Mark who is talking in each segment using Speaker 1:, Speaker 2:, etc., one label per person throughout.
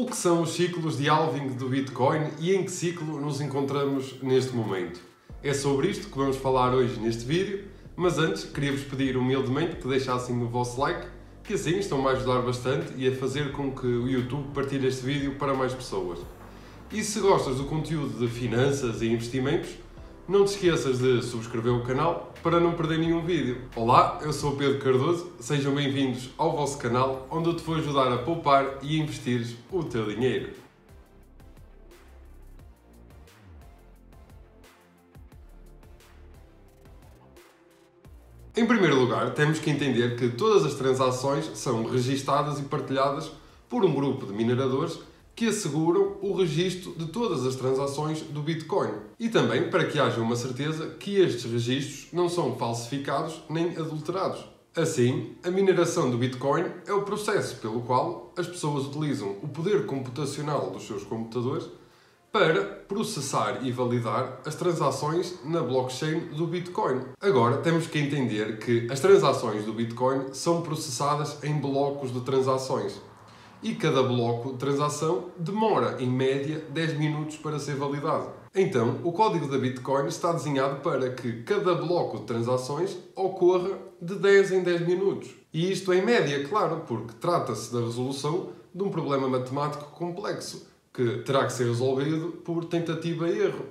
Speaker 1: O que são os ciclos de halving do Bitcoin e em que ciclo nos encontramos neste momento? É sobre isto que vamos falar hoje neste vídeo, mas antes queria-vos pedir humildemente que deixassem o vosso like, que assim estão-me a ajudar bastante e a fazer com que o YouTube partilhe este vídeo para mais pessoas. E se gostas do conteúdo de finanças e investimentos, não te esqueças de subscrever o canal para não perder nenhum vídeo. Olá, eu sou o Pedro Cardoso, sejam bem-vindos ao vosso canal, onde eu te vou ajudar a poupar e investir o teu dinheiro. Em primeiro lugar, temos que entender que todas as transações são registadas e partilhadas por um grupo de mineradores que asseguram o registro de todas as transações do Bitcoin. E também para que haja uma certeza que estes registros não são falsificados nem adulterados. Assim, a mineração do Bitcoin é o processo pelo qual as pessoas utilizam o poder computacional dos seus computadores para processar e validar as transações na blockchain do Bitcoin. Agora, temos que entender que as transações do Bitcoin são processadas em blocos de transações. E cada bloco de transação demora, em média, 10 minutos para ser validado. Então, o código da Bitcoin está desenhado para que cada bloco de transações ocorra de 10 em 10 minutos. E isto em média, claro, porque trata-se da resolução de um problema matemático complexo, que terá que ser resolvido por tentativa e erro.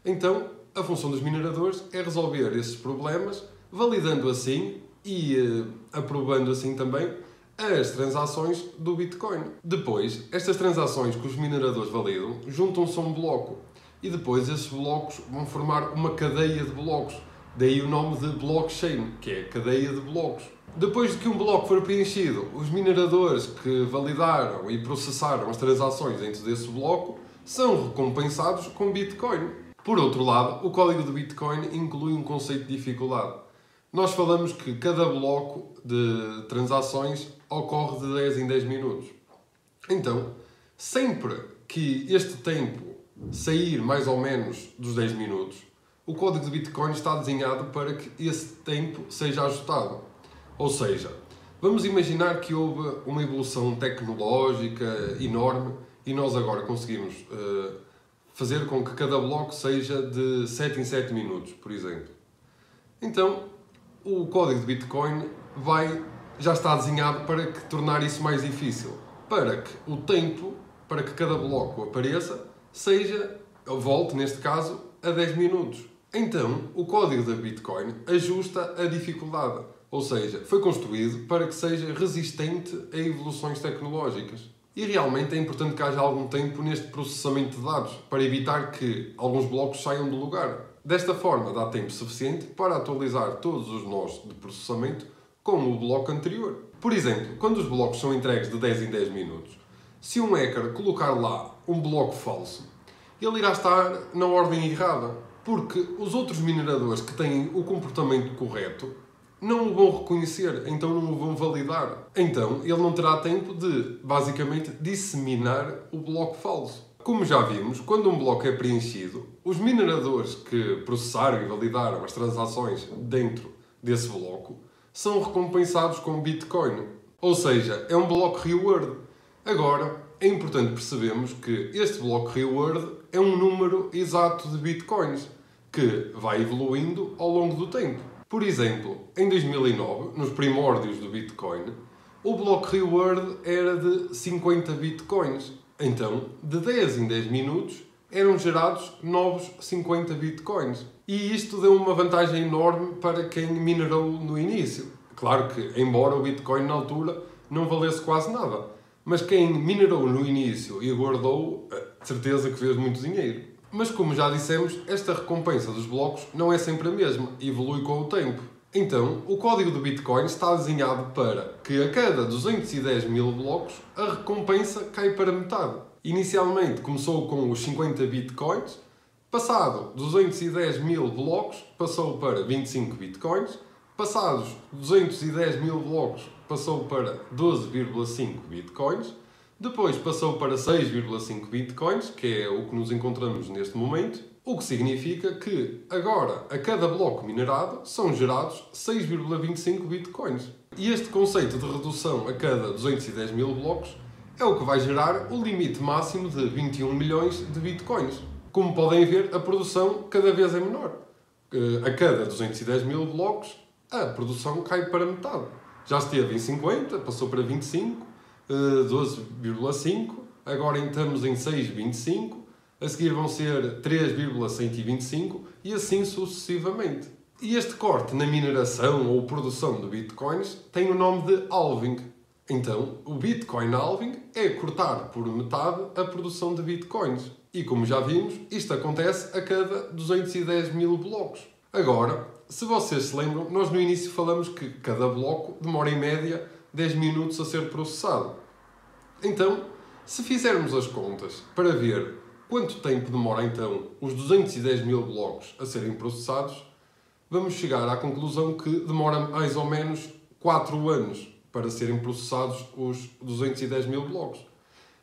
Speaker 1: Então, a função dos mineradores é resolver esses problemas, validando assim e aprovando assim também as transações do Bitcoin. Depois, estas transações que os mineradores validam juntam-se a um bloco e depois esses blocos vão formar uma cadeia de blocos. Daí o nome de blockchain, que é cadeia de blocos. Depois de que um bloco for preenchido, os mineradores que validaram e processaram as transações dentro desse bloco são recompensados com Bitcoin. Por outro lado, o código do Bitcoin inclui um conceito de dificuldade. Nós falamos que cada bloco de transações ocorre de 10 em 10 minutos. Então, sempre que este tempo sair mais ou menos dos 10 minutos, o código de Bitcoin está desenhado para que esse tempo seja ajustado. Ou seja, vamos imaginar que houve uma evolução tecnológica enorme e nós agora conseguimos fazer com que cada bloco seja de 7 em 7 minutos, por exemplo. Então, o código de Bitcoin já está desenhado para tornar isso mais difícil, para que o tempo para que cada bloco apareça volte neste caso a 10 minutos. Então, o código da Bitcoin ajusta a dificuldade, ou seja, foi construído para que seja resistente a evoluções tecnológicas. E realmente é importante que haja algum tempo neste processamento de dados, para evitar que alguns blocos saiam do lugar. Desta forma, dá tempo suficiente para atualizar todos os nós de processamento com o bloco anterior. Por exemplo, quando os blocos são entregues de 10 em 10 minutos, se um hacker colocar lá um bloco falso, ele irá estar na ordem errada, porque os outros mineradores que têm o comportamento correto não o vão reconhecer, então não o vão validar. Então, ele não terá tempo de, basicamente, disseminar o bloco falso. Como já vimos, quando um bloco é preenchido, os mineradores que processaram e validaram as transações dentro desse bloco são recompensados com Bitcoin. Ou seja, é um bloco reward. Agora, é importante percebermos que este bloco reward é um número exato de Bitcoins, que vai evoluindo ao longo do tempo. Por exemplo, em 2009, nos primórdios do Bitcoin, o bloco reward era de 50 Bitcoins. Então, de 10 em 10 minutos, eram gerados novos 50 Bitcoins. E isto deu uma vantagem enorme para quem minerou no início. Claro que, embora o Bitcoin na altura não valesse quase nada, mas quem minerou no início e guardou, de certeza que fez muito dinheiro. Mas como já dissemos, esta recompensa dos blocos não é sempre a mesma, evolui com o tempo. Então, o código do Bitcoin está desenhado para que a cada 210 mil blocos a recompensa cai para metade. Inicialmente começou com os 50 Bitcoins, passado 210 mil blocos passou para 25 Bitcoins, passados 210 mil blocos passou para 12,5 Bitcoins, depois passou para 6,5 Bitcoins, que é o que nos encontramos neste momento, o que significa que agora a cada bloco minerado são gerados 6,25 Bitcoins. E este conceito de redução a cada 210 mil blocos É o que vai gerar o limite máximo de 21 milhões de bitcoins. Como podem ver, a produção cada vez é menor. A cada 210 mil blocos, a produção cai para metade. Já esteve em 50, passou para 25, 12,5, agora estamos em 6,25, a seguir vão ser 3,125 e assim sucessivamente. E este corte na mineração ou produção de bitcoins tem o nome de halving. Então, o Bitcoin halving é cortar por metade a produção de bitcoins. E como já vimos, isto acontece a cada 210 mil blocos. Agora, se vocês se lembram, nós no início falamos que cada bloco demora em média 10 minutos a ser processado. Então, se fizermos as contas para ver quanto tempo demora então os 210 mil blocos a serem processados, vamos chegar à conclusão que demora mais ou menos 4 anos para serem processados os 210 mil blocos.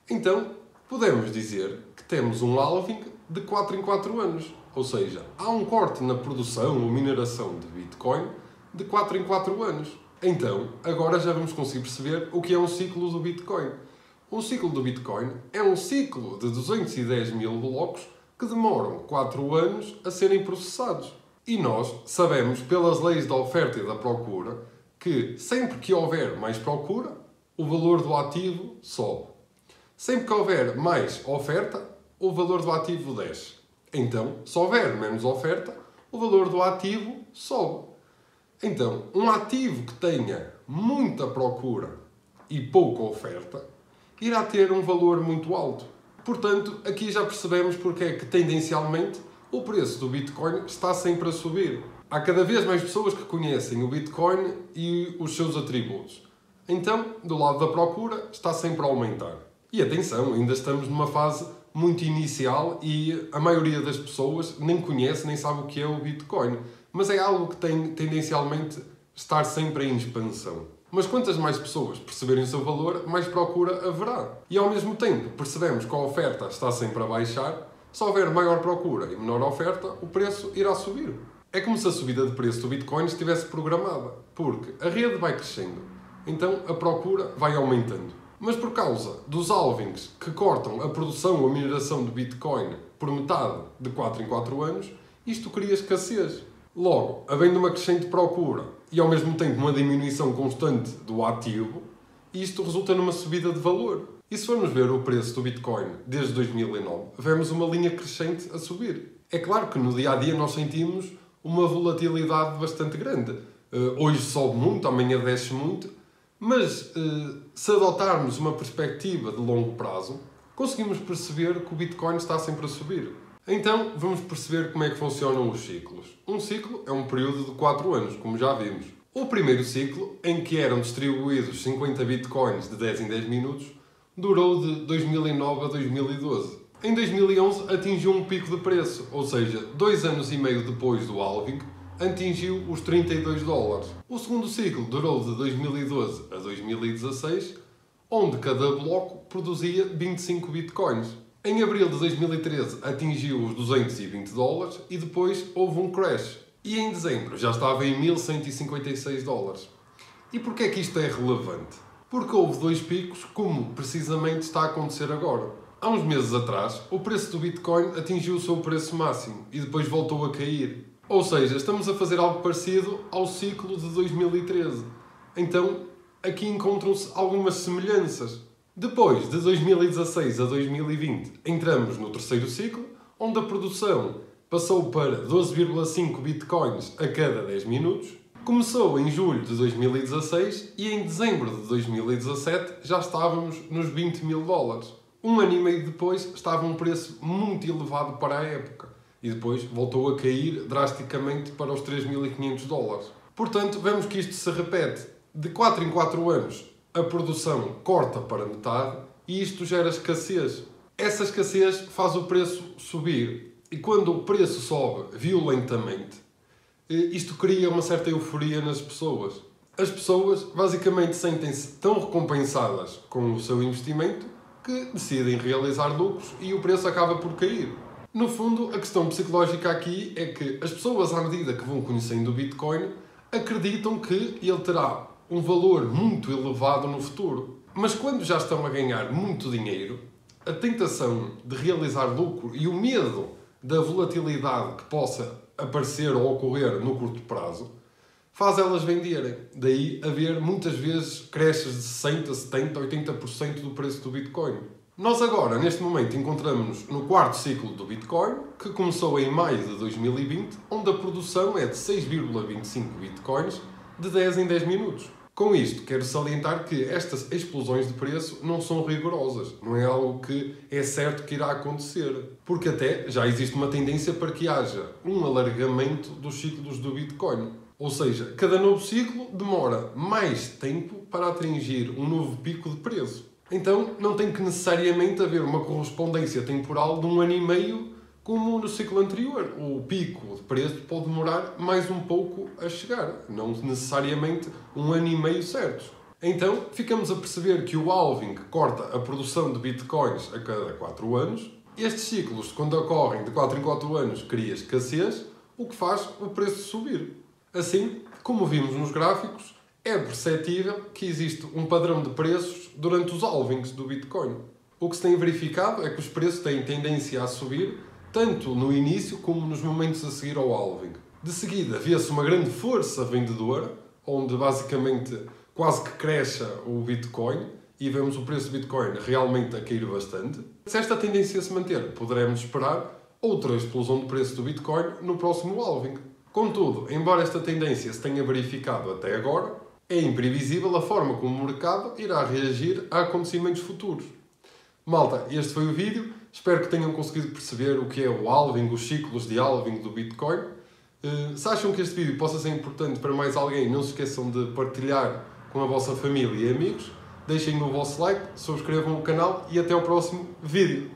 Speaker 1: Então, podemos dizer que temos um halving de 4 em 4 anos. Ou seja, há um corte na produção ou mineração de Bitcoin de 4 em 4 anos. Então, agora já vamos conseguir perceber o que é um ciclo do Bitcoin. Um ciclo do Bitcoin é um ciclo de 210 mil blocos que demoram 4 anos a serem processados. E nós sabemos, pelas leis da oferta e da procura, que sempre que houver mais procura, o valor do ativo sobe. Sempre que houver mais oferta, o valor do ativo desce. Então, se houver menos oferta, o valor do ativo sobe. Então, um ativo que tenha muita procura e pouca oferta, irá ter um valor muito alto. Portanto, aqui já percebemos porque é que, tendencialmente, o preço do Bitcoin está sempre a subir. Há cada vez mais pessoas que conhecem o Bitcoin e os seus atributos. Então, do lado da procura, está sempre a aumentar. E atenção, ainda estamos numa fase muito inicial e a maioria das pessoas nem conhece, nem sabe o que é o Bitcoin. Mas é algo que tem tendencialmente estar sempre em expansão. Mas quantas mais pessoas perceberem o seu valor, mais procura haverá. E ao mesmo tempo, percebemos que a oferta está sempre a baixar. Se houver maior procura e menor oferta, o preço irá subir. É como se a subida de preço do Bitcoin estivesse programada, porque a rede vai crescendo, então a procura vai aumentando. Mas por causa dos halvings que cortam a produção ou a mineração de Bitcoin por metade de 4 em 4 anos, isto cria escassez. Logo, havendo uma crescente procura e ao mesmo tempo uma diminuição constante do ativo, isto resulta numa subida de valor. E se formos ver o preço do Bitcoin desde 2009, vemos uma linha crescente a subir. É claro que no dia-a-dia nós sentimos uma volatilidade bastante grande. Hoje sobe muito, amanhã desce muito, mas se adotarmos uma perspectiva de longo prazo, conseguimos perceber que o Bitcoin está sempre a subir. Então, vamos perceber como é que funcionam os ciclos. Um ciclo é um período de 4 anos, como já vimos. O primeiro ciclo, em que eram distribuídos 50 Bitcoins de 10 em 10 minutos, durou de 2009 a 2012. Em 2011 atingiu um pico de preço, ou seja, 2 anos e meio depois do halving, atingiu os $32. O segundo ciclo durou de 2012 a 2016, onde cada bloco produzia 25 bitcoins. Em abril de 2013 atingiu os $220 e depois houve um crash. E em dezembro já estava em $1.156. E porquê é que isto é relevante? Porque houve 2 picos, como precisamente está a acontecer agora. Há uns meses atrás, o preço do Bitcoin atingiu o seu preço máximo e depois voltou a cair. Ou seja, estamos a fazer algo parecido ao ciclo de 2013. Então, aqui encontram-se algumas semelhanças. Depois de 2016 a 2020, entramos no terceiro ciclo, onde a produção passou para 12,5 bitcoins a cada 10 minutos. Começou em julho de 2016 e em dezembro de 2017 já estávamos nos $20.000. Um ano e meio depois estava um preço muito elevado para a época e depois voltou a cair drasticamente para os $3.500. Portanto, vemos que isto se repete. De 4 em 4 anos a produção corta para metade e isto gera escassez. Essa escassez faz o preço subir e quando o preço sobe violentamente, isto cria uma certa euforia nas pessoas. As pessoas basicamente sentem-se tão recompensadas com o seu investimento que decidem realizar lucros e o preço acaba por cair. No fundo, a questão psicológica aqui é que as pessoas, à medida que vão conhecendo o Bitcoin, acreditam que ele terá um valor muito elevado no futuro. Mas quando já estão a ganhar muito dinheiro, a tentação de realizar lucro e o medo da volatilidade que possa aparecer ou ocorrer no curto prazo faz elas venderem. Daí haver muitas vezes creches de 60%, 70%, 80% do preço do Bitcoin. Nós agora, neste momento, encontramos-nos no quarto ciclo do Bitcoin, que começou em maio de 2020, onde a produção é de 6,25 Bitcoins de 10 em 10 minutos. Com isto, quero salientar que estas explosões de preço não são rigorosas, não é algo que é certo que irá acontecer, porque até já existe uma tendência para que haja um alargamento dos ciclos do Bitcoin. Ou seja, cada novo ciclo demora mais tempo para atingir um novo pico de preço. Então, não tem que necessariamente haver uma correspondência temporal de 1 ano e meio como no ciclo anterior. O pico de preço pode demorar mais um pouco a chegar, não necessariamente 1 ano e meio certos. Então, ficamos a perceber que o halving corta a produção de bitcoins a cada 4 anos. Estes ciclos, quando ocorrem de 4 em 4 anos, cria escassez, o que faz o preço subir. Assim, como vimos nos gráficos, é perceptível que existe um padrão de preços durante os halvings do Bitcoin. O que se tem verificado é que os preços têm tendência a subir tanto no início como nos momentos a seguir ao halving. De seguida, vê-se uma grande força vendedora, onde basicamente quase que cresce o Bitcoin e vemos o preço do Bitcoin realmente a cair bastante. Se esta tendência se manter, poderemos esperar outra explosão de preço do Bitcoin no próximo halving. Contudo, embora esta tendência se tenha verificado até agora, é imprevisível a forma como o mercado irá reagir a acontecimentos futuros. Malta, este foi o vídeo. Espero que tenham conseguido perceber o que é o halving, os ciclos de halving do Bitcoin. Se acham que este vídeo possa ser importante para mais alguém, não se esqueçam de partilhar com a vossa família e amigos. Deixem o vosso like, subscrevam o canal e até ao próximo vídeo.